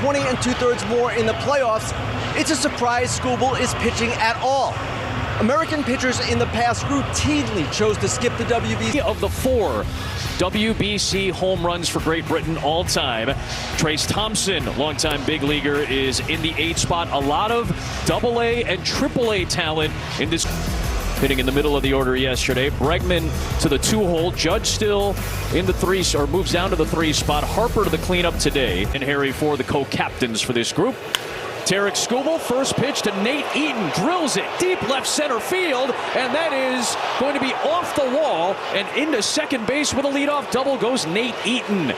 20 2/3 more in the playoffs, it's a surprise Skubal is pitching at all. American pitchers in the past routinely chose to skip the WBC. Of the 4 WBC home runs for Great Britain all time, Trace Thompson, longtime big leaguer, is in the 8th spot. A lot of AA and AAA talent in this. Hitting in the middle of the order yesterday. Bregman to the 2-hole. Judge still in the 3, or moves down to the 3 spot. Harper to the cleanup today. And Harry Ford, the co-captains for this group. Tarik Skubal, first pitch to Nate Eaton, drills it deep left center field, and that is going to be off the wall and into second base with a leadoff double goes Nate Eaton.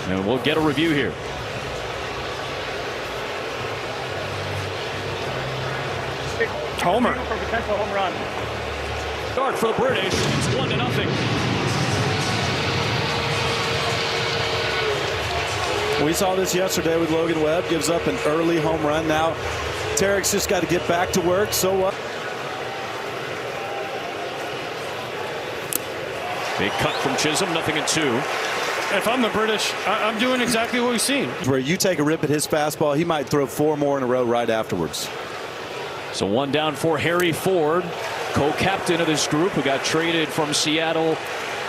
And we'll get a review here. Homer for potential home run. Start for the British. It's 1-0. We saw this yesterday with Logan Webb. Gives up an early home run. Now Tarik's just got to get back to work. So what? Big cut from Chisholm. 0-2. If I'm the British, I'm doing exactly what we've seen. Where you take a rip at his fastball, he might throw 4 more in a row right afterwards. So 1 down for Harry Ford, co-captain of this group, who got traded from Seattle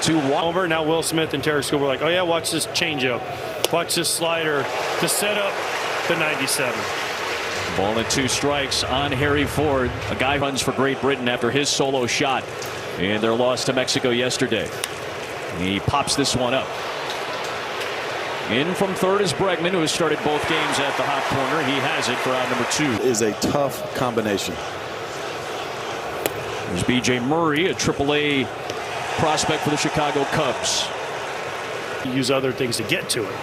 to Over. Now Will Smith and Tarik Skubal are like, oh yeah, watch this changeup, watch this slider to set up the 97. Ball and 2 strikes on Harry Ford. A guy runs for Great Britain after his solo shot in their loss to Mexico yesterday. He pops this one up. In from third is Bregman, who has started both games at the hot corner. He has it for out number 2. Is a tough combination. There's B.J. Murray, a AAA prospect for the Chicago Cubs. Use other things to get to it.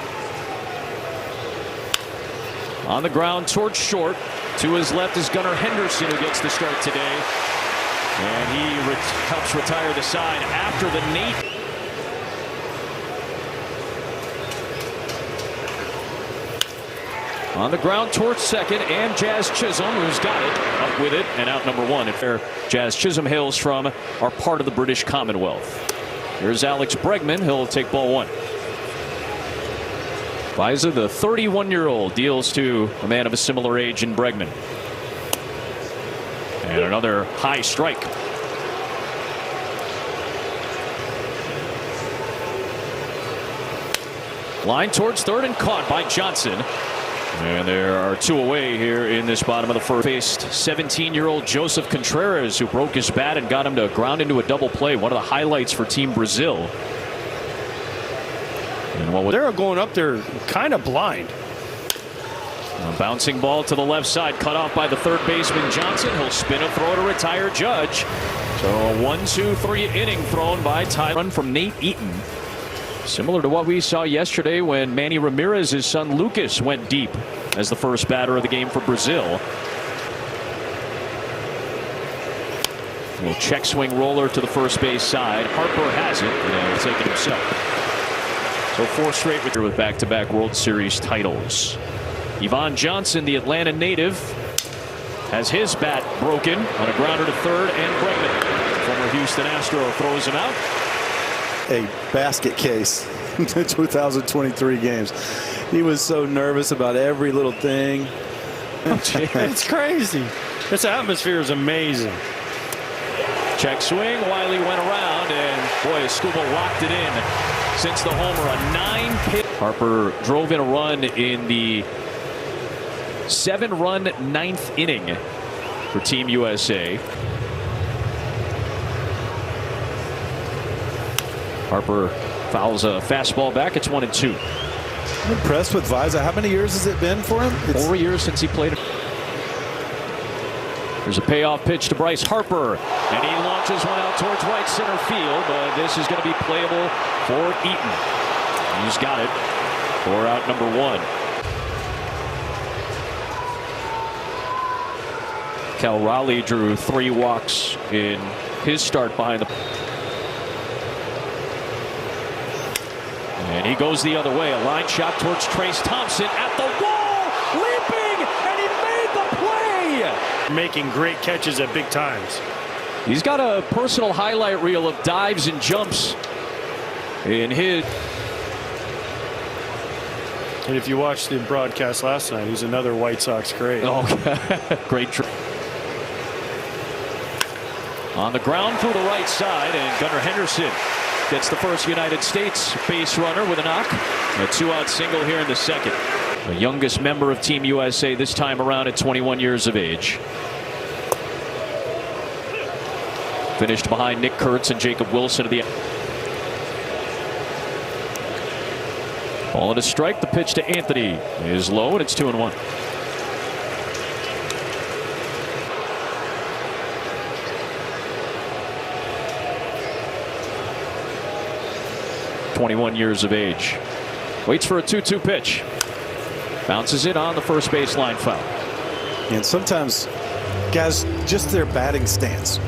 On the ground towards short. To his left is Gunnar Henderson, who gets the start today. And he helps retire the side after the Nate. On the ground towards second, and Jazz Chisholm, who's got it, up with it, and out number 1. If Jazz Chisholm hails from, are part of the British Commonwealth. Here's Alex Bregman. He'll take ball 1. Liza, the 31-year-old, deals to a man of a similar age in Bregman. And another high strike. Line towards third and caught by Johnson. And there are 2 away here in this bottom of the first. Faced 17-year-old Joseph Contreras, who broke his bat and got him to ground into a double play. One of the highlights for Team Brazil. And what they're going up there kind of blind. A bouncing ball to the left side, cut off by the third baseman Johnson. He'll spin a throw to retire Judge. So a 1-2-3 inning thrown by Tyler. Run from Nate Eaton. Similar to what we saw yesterday when Manny Ramirez's son Lucas went deep as the first batter of the game for Brazil. A little check swing roller to the first base side. Harper has it, and he'll take it himself. So 4 straight with back-to-back World Series titles. Yvonne Johnson, the Atlanta native, has his bat broken on a grounder to third, and Bregman, former Houston Astro, throws him out. A basket case in 2023 games. He was so nervous about every little thing. It's crazy. This atmosphere is amazing. Check swing. Wiley went around, and boy, Skubal locked it in since the homer. A 9-pitch. Harper drove in a run in the 7-run 9th inning for Team USA. Harper fouls a fastball back. It's 1-2. I'm impressed with Visa. How many years has it been for him? 4 years since he played. There's a payoff pitch to Bryce Harper, and he launches one out towards right center field, but this is going to be playable for Eaton. He's got it for out number 1. Cal Raleigh drew 3 walks in his start behind the. And he goes the other way. A line shot towards Trace Thompson at the wall, leaping, and he made the play. Making great catches at big times. He's got a personal highlight reel of dives and jumps in his. And if you watched the broadcast last night, he's another White Sox great. Oh, great. On the ground through the right side, and Gunnar Henderson gets the first United States base runner with a knock. A two-out single here in the second. The youngest member of Team USA this time around at 21 years of age. Finished behind Nick Kurtz and Jacob Wilson at the end. Ball and a strike. The pitch to Anthony is low, and it's 2-1. .21 years of age. Waits for a 2-2 pitch. Bounces it on the first baseline foul. And sometimes guys, just their batting stance.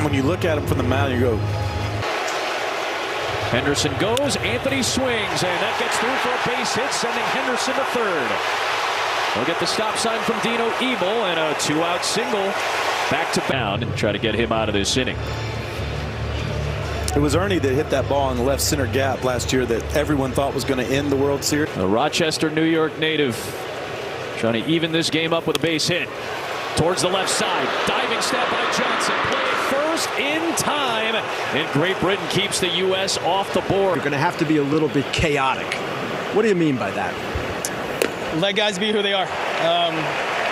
When you look at them from the mound, you go. Henderson goes. Anthony swings, and that gets through for a base hit, sending Henderson to third. They'll get the stop sign from Dino Ebel and a two-out single. Back to bound and try to get him out of this inning. It was Ernie that hit that ball in the left center gap last year that everyone thought was going to end the World Series. A Rochester, New York native trying to even this game up with a base hit. Towards the left side. Diving step by Johnson. Play first in time. And Great Britain keeps the U.S. off the board. You're going to have to be a little bit chaotic. What do you mean by that? Let guys be who they are.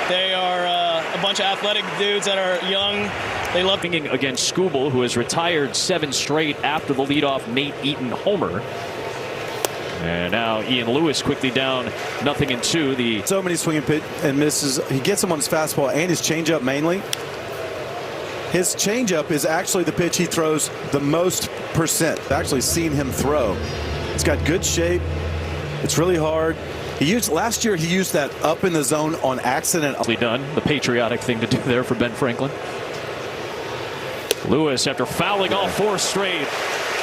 They are a bunch of athletic dudes that are young. They love being against Skubal, who has retired 7 straight after the leadoff Nate Eaton homer. And now Ian Lewis quickly down 0-2. So many swinging pitch and misses. He gets him on his fastball and his changeup mainly. His changeup is actually the pitch he throws the most percent. I've actually seen him throw. It's got good shape. It's really hard. Last year he used that up in the zone on accident. Done. The patriotic thing to do there for Ben Franklin. Lewis, after fouling all 4 straight,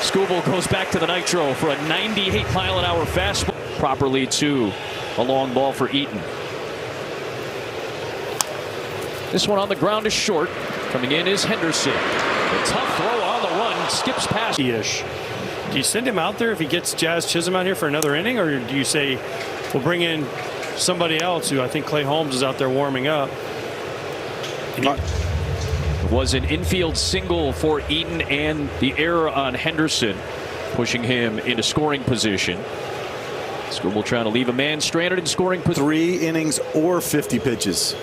Skubal goes back to the nitro for a 98-mile-an-hour fastball. Properly to a long ball for Eaton. This one on the ground is short. Coming in is Henderson. A tough throw on the run. Skips past. Ish. Do you send him out there if he gets Jazz Chisholm out here for another inning, or do you say we'll bring in somebody else who I think Klay Holmes is out there warming up? It was an infield single for Eaton, and the error on Henderson pushing him into scoring position. Skubal trying to leave a man stranded in scoring position. 3 innings or 50 pitches.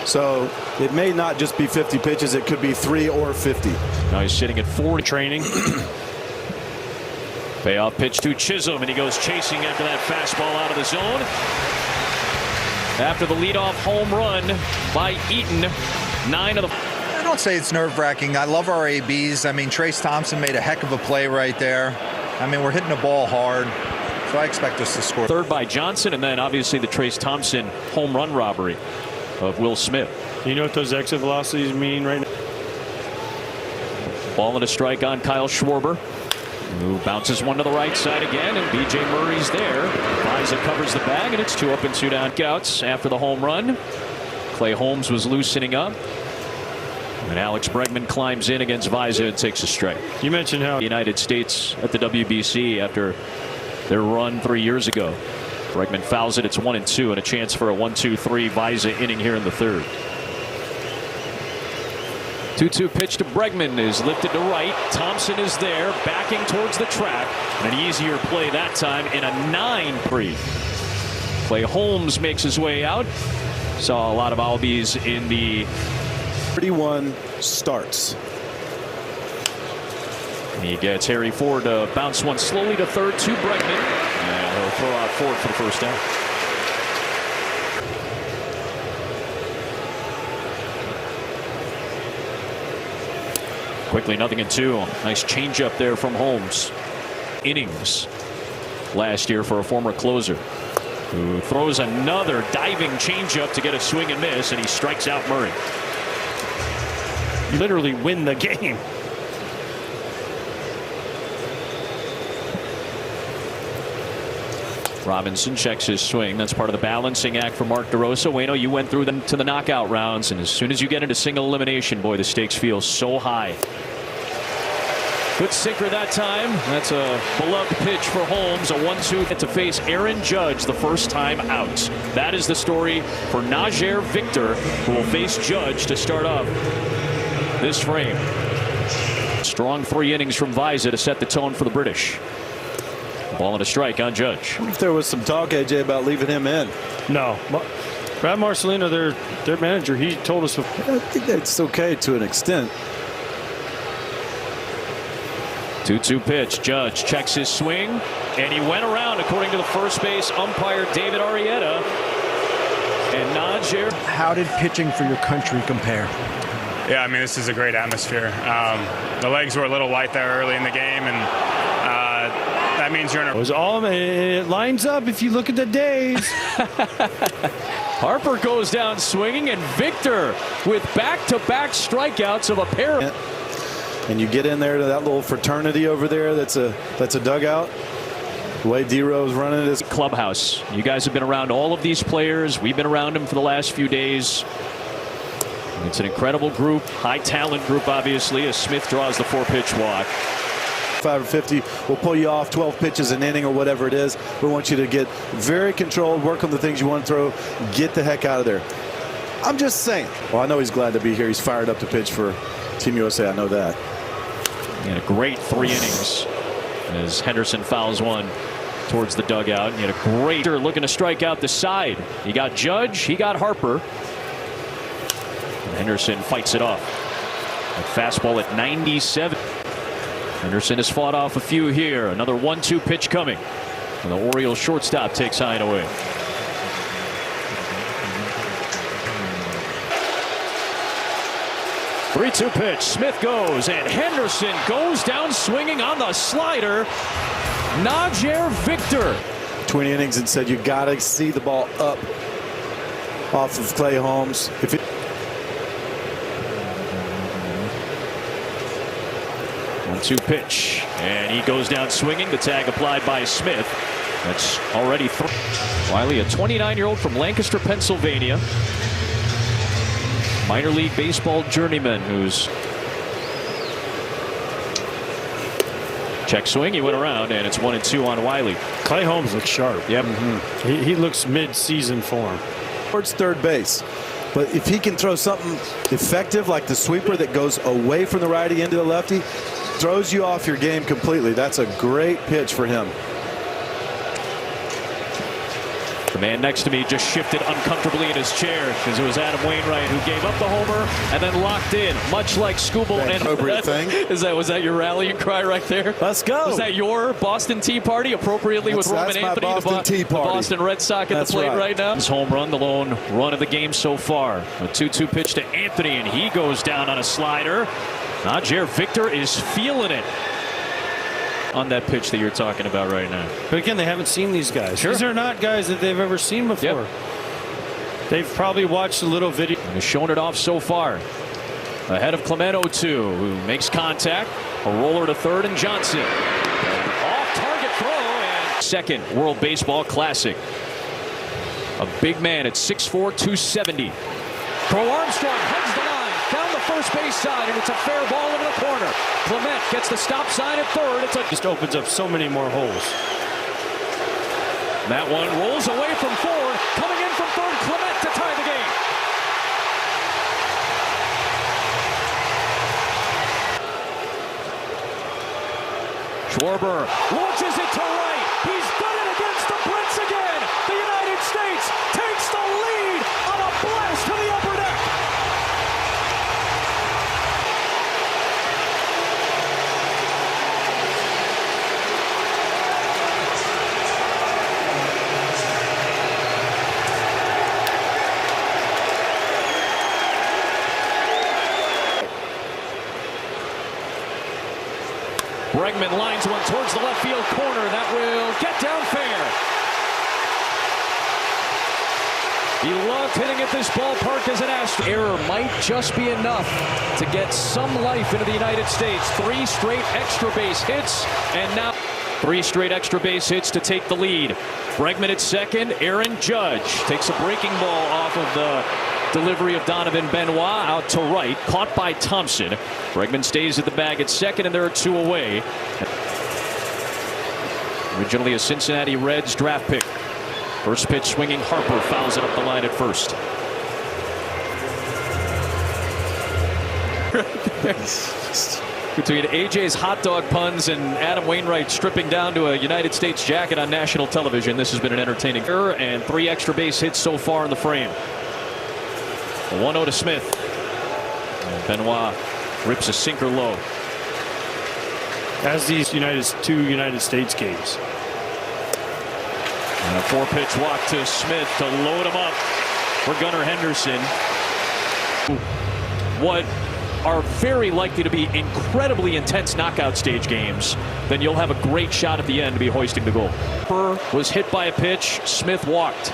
So it may not just be 50 pitches. It could be 3 or 50. Now he's sitting at 4 training. Payoff pitch to Chisholm, and he goes chasing after that fastball out of the zone. After the leadoff home run by Eaton, 9 of the. I don't say it's nerve-wracking. I love our ABs. I mean, Trace Thompson made a heck of a play right there. I mean, we're hitting the ball hard, so I expect us to score. Third by Johnson, and then obviously the Trace Thompson home run robbery of Will Smith. You know what those exit velocities mean right now? Ball and a strike on Kyle Schwarber, who bounces one to the right side again, and B.J. Murray's there. Vizza covers the bag, and it's 2 up and 2 down. Outs after the home run. Klay Holmes was loosening up, and Alex Bregman climbs in against Vizza and takes a strike. You mentioned how the United States at the WBC after their run 3 years ago. Bregman fouls it. It's 1-2, and a chance for a 1-2-3 Vizza inning here in the third. 2-2 pitch to Bregman is lifted to right. Thompson is there, backing towards the track. An easier play that time in a 9-3. Klay Holmes makes his way out. Saw a lot of Albies in the 31 starts. He gets Harry Ford to bounce one slowly to third to Bregman. And he'll throw out Ford for the first down. Quickly 0-2. Nice changeup there from Holmes. Innings last year for a former closer, who throws another diving changeup to get a swing and miss, and he strikes out Murray. you literally win the game. Robinson checks his swing. That's part of the balancing act for Mark DeRosa. Waino, you went through them to the knockout rounds, and as soon as you get into single elimination, boy, the stakes feel so high. Good sinker that time. That's a beloved pitch for Holmes. A 1-2 to face Aaron Judge the first time out. That is the story for Najer Victor, who will face Judge to start off this frame. Strong 3 innings from Visa to set the tone for the British. Ball and a strike on Judge. I wonder if there was some talk, AJ, about leaving him in. No. Brad Marcelino, their manager, he told us. I think that's okay to an extent. 2-2 pitch. Judge checks his swing, and he went around, according to the first base umpire David Arrieta. And Najer. How did pitching for your country compare? Yeah, I mean, this is a great atmosphere. The legs were a little light there early in the game, and that means you're in a... It lines up if you look at the days. Harper goes down swinging, and Victor with back-to-back strikeouts of a pair. And you get in there to that little fraternity over there. That's a dugout. The way D-Rose running it is clubhouse. You guys have been around all of these players. We've been around them for the last few days. It's an incredible group, high talent group, obviously, as Smith draws the 4-pitch walk. 5 or 50 will pull you off 12 pitches an inning or whatever it is. We want you to get very controlled, work on the things you want to throw, get the heck out of there. I'm just saying. Well, I know he's glad to be here. He's fired up to pitch for Team USA. I know that. He had a great 3 innings as Henderson fouls one towards the dugout. He had a great looking to strike out the side. He got Judge, he got Harper. And Henderson fights it off. A fastball at 97. Henderson has fought off a few here. Another 1-2 pitch coming. And the Orioles shortstop takes high and away. Three-two pitch. Smith goes, and Henderson goes down swinging on the slider. Najer Victor. Between innings and said you got to see the ball up off of Klay Holmes. If it 1-2 pitch, and he goes down swinging. The tag applied by Smith. That's already 3. Wiley, a 29-year-old from Lancaster, Pennsylvania. Minor league baseball journeyman who's check swing. He went around, and it's 1-2 on Wiley. Klay Holmes looks sharp. Yep. He looks mid-season form. Towards third base. But if he can throw something effective like the sweeper that goes away from the righty into the lefty, throws you off your game completely. That's a great pitch for him. The man next to me just shifted uncomfortably in his chair because it was Adam Wainwright who gave up the homer and then locked in, much like Skubal. And appropriate thing. Was that your rallying cry right there? Let's go. Was that your Boston Tea Party appropriately with Roman Anthony, the Boston Red Sox at the plate right now? His home run, the lone run of the game so far. A 2-2 pitch to Anthony, and he goes down on a slider. Najer Victor is feeling it on that pitch that you're talking about right now. But again, they haven't seen these guys. Sure. These are not guys that they've ever seen before. Yep. They've probably watched a little video. And has shown it off so far. Ahead of Clement 0-2, who makes contact. A roller to third, and Johnson. Off target throw, and second World Baseball Classic. A big man at 6'4", 270. Crow Armstrong hugs the line down the first base side, and it's a fair ball into the corner. Clement gets the stop sign at third. It just opens up so many more holes. That one rolls away from Ford. Coming in from third, Clement to tie the game. Schwarber launches it to right. He's done it against the Brits again. The United States takes the lead on a blast to the upper deck. Bregman lines one towards the left field corner. That will get down fair. He loved hitting at this ballpark as an Astro. Error might just be enough to get some life into the United States. 3 straight extra base hits, and now 3 straight extra base hits to take the lead. Bregman at second. Aaron Judge takes a breaking ball off of the Delivery of Donovan Benoit out to right, caught by Thompson. Bregman stays at the bag at second, and there are 2 away. Originally a Cincinnati Reds draft pick. First pitch swinging, Harper fouls it up the line at first. Between AJ's hot dog puns and Adam Wainwright stripping down to a United States jacket on national television, this has been an entertaining error, and 3 extra base hits so far in the frame. 1-0 to Smith. And Benoit rips a sinker low. As these two United States games. And a 4-pitch walk to Smith to load him up for Gunnar Henderson. What are very likely to be incredibly intense knockout stage games, then you'll have a great shot at the end to be hoisting the goal. Burr was hit by a pitch. Smith walked.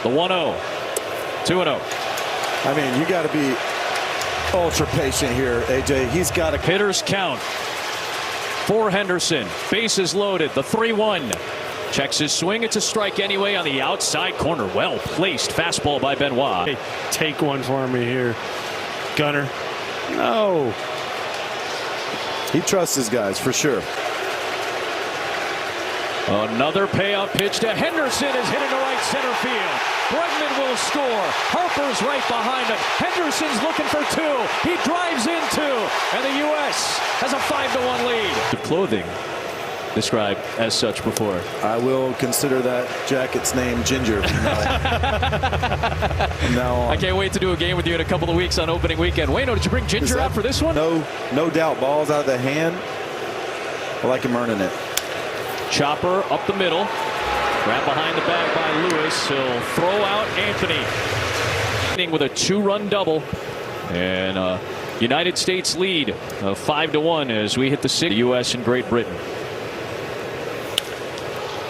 The 1-0. 2-0. I mean, you got to be ultra patient here, AJ. He's got to. Hitters count for Henderson. Bases loaded. The 3-1. Checks his swing. It's a strike anyway on the outside corner. Well placed fastball by Benoit. Hey, take one for me here, Gunner. No. He trusts his guys for sure. Another payout pitch to Henderson is hit into right center field. Bregman will score. Harper's right behind him. Henderson's looking for 2. He drives in 2, and the U.S. has a 5-1 lead. The clothing described as such before. I will consider that jacket's name Ginger from now on. I can't wait to do a game with you in a couple of weeks on opening weekend. Wayno, did you bring Ginger out for this one? No doubt. Balls out of the hand. I like him earning it. Chopper up the middle. Wrapped behind the bag by Lewis. He'll throw out Anthony. With a 2-run double. And United States lead of 5-1 as we hit the city. U.S. and Great Britain.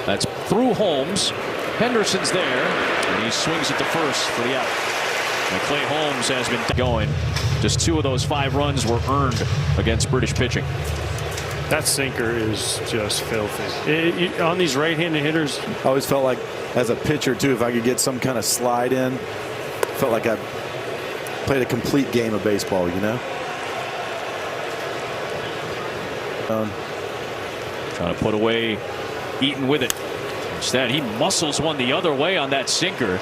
That's through Holmes. Henderson's there. And he swings it to first for the out. And Klay Holmes has been going. Just 2 of those 5 runs were earned against British pitching. That sinker is just filthy. On these right-handed hitters. I always felt like, as a pitcher, too, if I could get some kind of slide in, felt like I played a complete game of baseball, you know? Trying to put away Eaton with it. Instead, he muscles one the other way on that sinker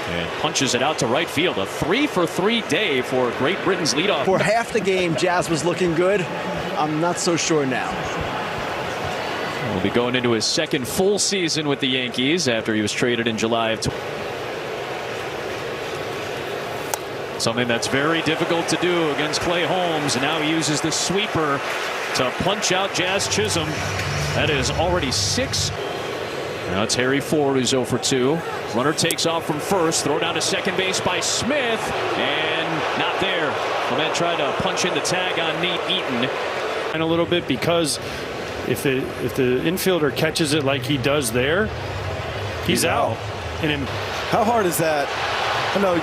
and punches it out to right field. A 3-for-3 day for Great Britain's leadoff. For half the game, Jazz was looking good. I'm not so sure now. Will be going into his second full season with the Yankees after he was traded in July of something that's very difficult to do against Klay Holmes, and now he uses the sweeper to punch out Jazz Chisholm. That is already 6. Now it's Harry Ford, who's 0 for 2. Runner takes off from first. Throw down to second base by Smith, and not there. Clement tried to punch in the tag on Nate Eaton. And a little bit, because if the infielder catches it like he does there, he's out. And how hard is that? I know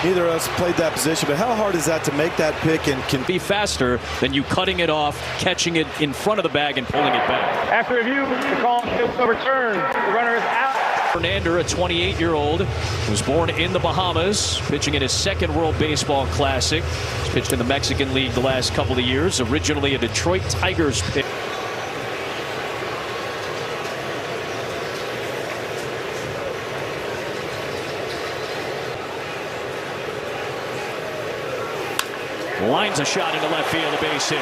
neither of us played that position, but how hard is that to make that pick and can be faster than you cutting it off, catching it in front of the bag, and pulling it back? After review, the call is overturned. The runner is out. Fernandez, a 28-year-old, was born in the Bahamas, pitching in his second World Baseball Classic. He's pitched in the Mexican League the last couple of years. Originally a Detroit Tigers pick. Lines a shot into left field, a base hit.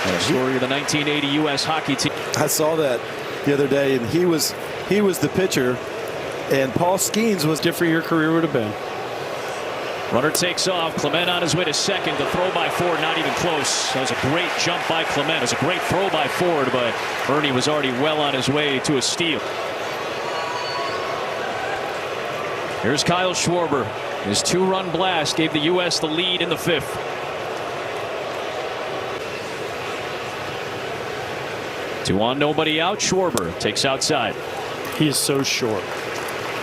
The story of the 1980 U.S. hockey team. I saw that the other day, and he was the pitcher, and Paul Skeens was different. Your career would have been. Runner takes off. Clement on his way to second. The throw by Ford, not even close. That was a great jump by Clement. It was a great throw by Ford, but Ernie was already well on his way to a steal. Here's Kyle Schwarber. His 2-run blast gave the U.S. the lead in the 5th. 2 on, nobody out. Schwarber takes outside. He is so short.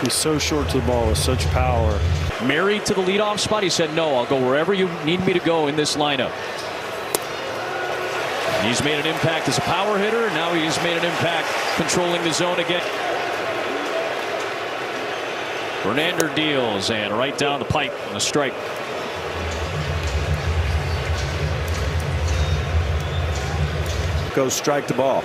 He's so short to the ball with such power. Married to the leadoff spot. He said, no, I'll go wherever you need me to go in this lineup. And he's made an impact as a power hitter. Now he's made an impact controlling the zone again. Verlander deals and right down the pipe on a strike. Goes strike the ball.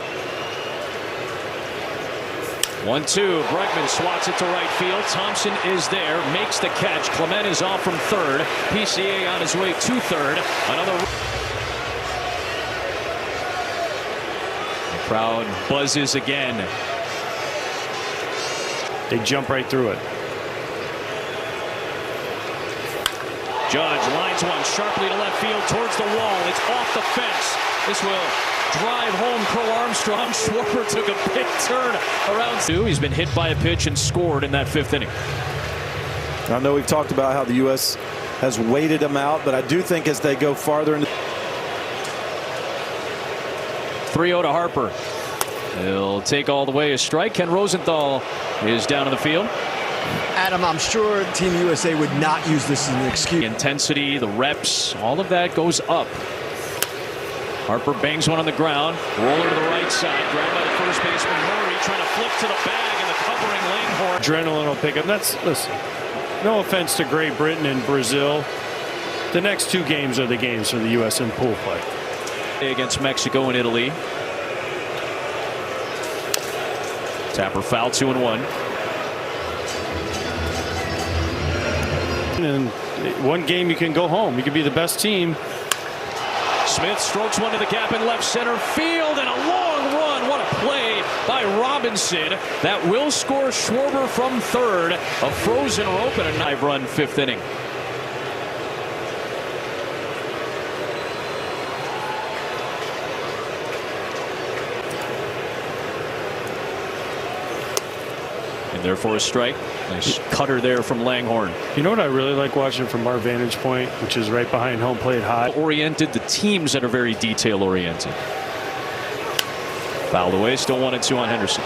1-2. Bregman swats it to right field. Thompson is there, makes the catch. Clement is off from third. PCA on his way to third. Another. The crowd buzzes again. They jump right through it. Judge lines one sharply to left field towards the wall. It's off the fence. This will drive home Crow Armstrong. Schwarber took a big turn around two. He's been hit by a pitch and scored in that 5th inning. I know we've talked about how the U.S. has waited them out, but I do think as they go farther into 3-0 to Harper. He'll take all the way a strike. Ken Rosenthal is down in the field. Adam, I'm sure Team USA would not use this as an excuse. The intensity, the reps, all of that goes up. Harper bangs one on the ground. Roller to the right side. Grabbed by the first baseman Murray, trying to flip to the bag, and the covering Langhorne. Adrenaline will pick up. Listen, no offense to Great Britain and Brazil. The next 2 games are the games for the U.S. in pool play. Against Mexico and Italy. Tapper foul, 2-1. And one game you can go home. You can be the best team. Smith strokes one to the gap in left center field, and a long run. What a play by Robinson. That will score Schwarber from third. A frozen rope and a 9-run 5th inning. And therefore a strike. Nice cutter there from Langhorne. You know what I really like watching from our vantage point, which is right behind home plate high. Oriented, the teams that are very detail oriented. Fouled away, still 1-2 on Henderson.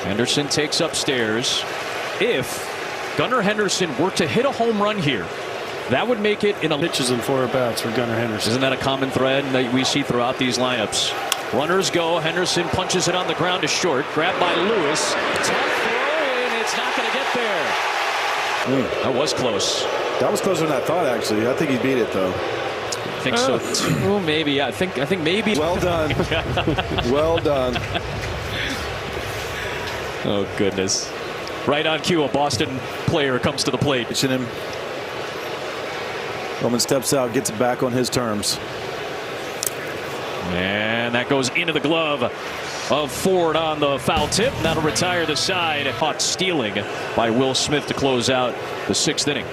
Henderson takes upstairs. If Gunnar Henderson were to hit a home run here, that would make it in a pitches and 4 at-bats for Gunnar Henderson. Isn't that a common thread that we see throughout these lineups? Runners go. Henderson punches it on the ground to short. Grabbed by Lewis. Tough throw, and it's not going to get there. That was close. That was closer than I thought, actually. I think he beat it, though. I think so too. Maybe. I think maybe. Well done. Well done. Oh goodness. Right on cue, a Boston player comes to the plate. Pitching him. Roman steps out, gets it back on his terms. And that goes into the glove of Ford on the foul tip. That'll retire the side. Caught stealing by Will Smith to close out the 6th inning.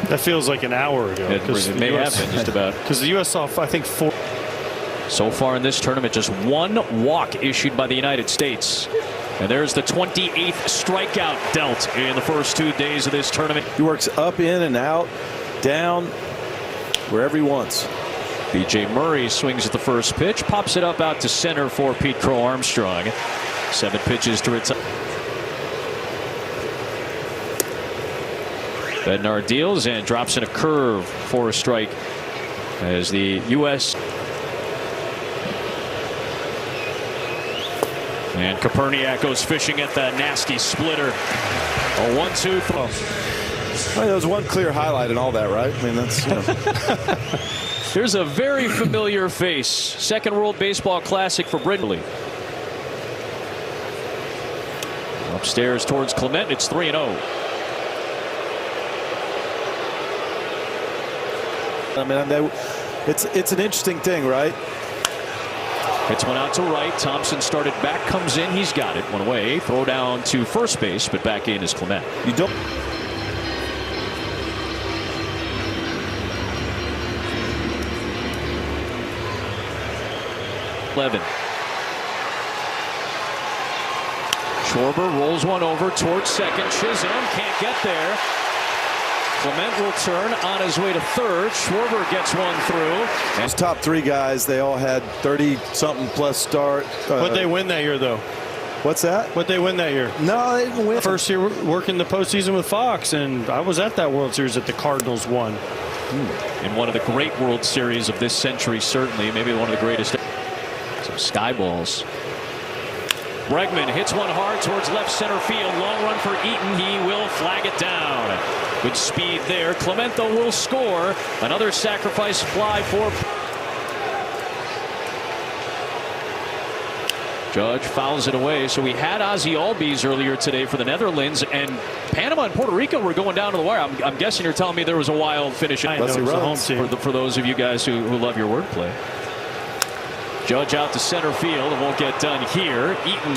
That feels like an hour ago. It may have been just about. Because the U.S. saw, I think, 4. So far in this tournament, just 1 walk issued by the United States. And there's the 28th strikeout dealt in the first 2 days of this tournament. He works up, in, and out, down, wherever he wants. B.J. Murray swings at the first pitch, pops it up out to center for Pete Crow Armstrong. 7 pitches to retire. Bednar deals and drops in a curve for a strike as the U.S. And Koperniak goes fishing at the nasty splitter. A 1-2 throw. Well, there was one clear highlight in all that, right? I mean, that's, you know. Here's a very familiar face. Second World Baseball Classic for Brindley. Upstairs towards Clement. It's 3-0. I mean, it's an interesting thing, right? Hits one out to right. Thompson started back, comes in. He's got it. One away. Throw down to first base, but back in is Clement. You don't. Schwarber rolls one over towards second. Chisholm can't get there. Clement will turn on his way to third. Schwarber gets one through. Those top 3 guys, they all had 30-something plus start. What'd they win that year, though? What's that? What'd they win that year? No, they didn't win. First year working the postseason with Fox, and I was at that World Series that the Cardinals won. In one of the great World Series of this century, certainly, maybe one of the greatest. So Skyballs. Bregman hits one hard towards left center field. Long run for Eaton. He will flag it down. Good speed there. Clemente will score. Another sacrifice fly for Judge fouls it away. So we had Ozzie Albies earlier today for the Netherlands, and Panama and Puerto Rico were going down to the wire. I'm guessing you're telling me there was a wild finish for those of you guys who love your wordplay. Judge out to center field. It won't get done here. Eaton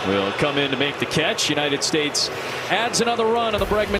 will come in to make the catch. United States adds another run on the Bregman.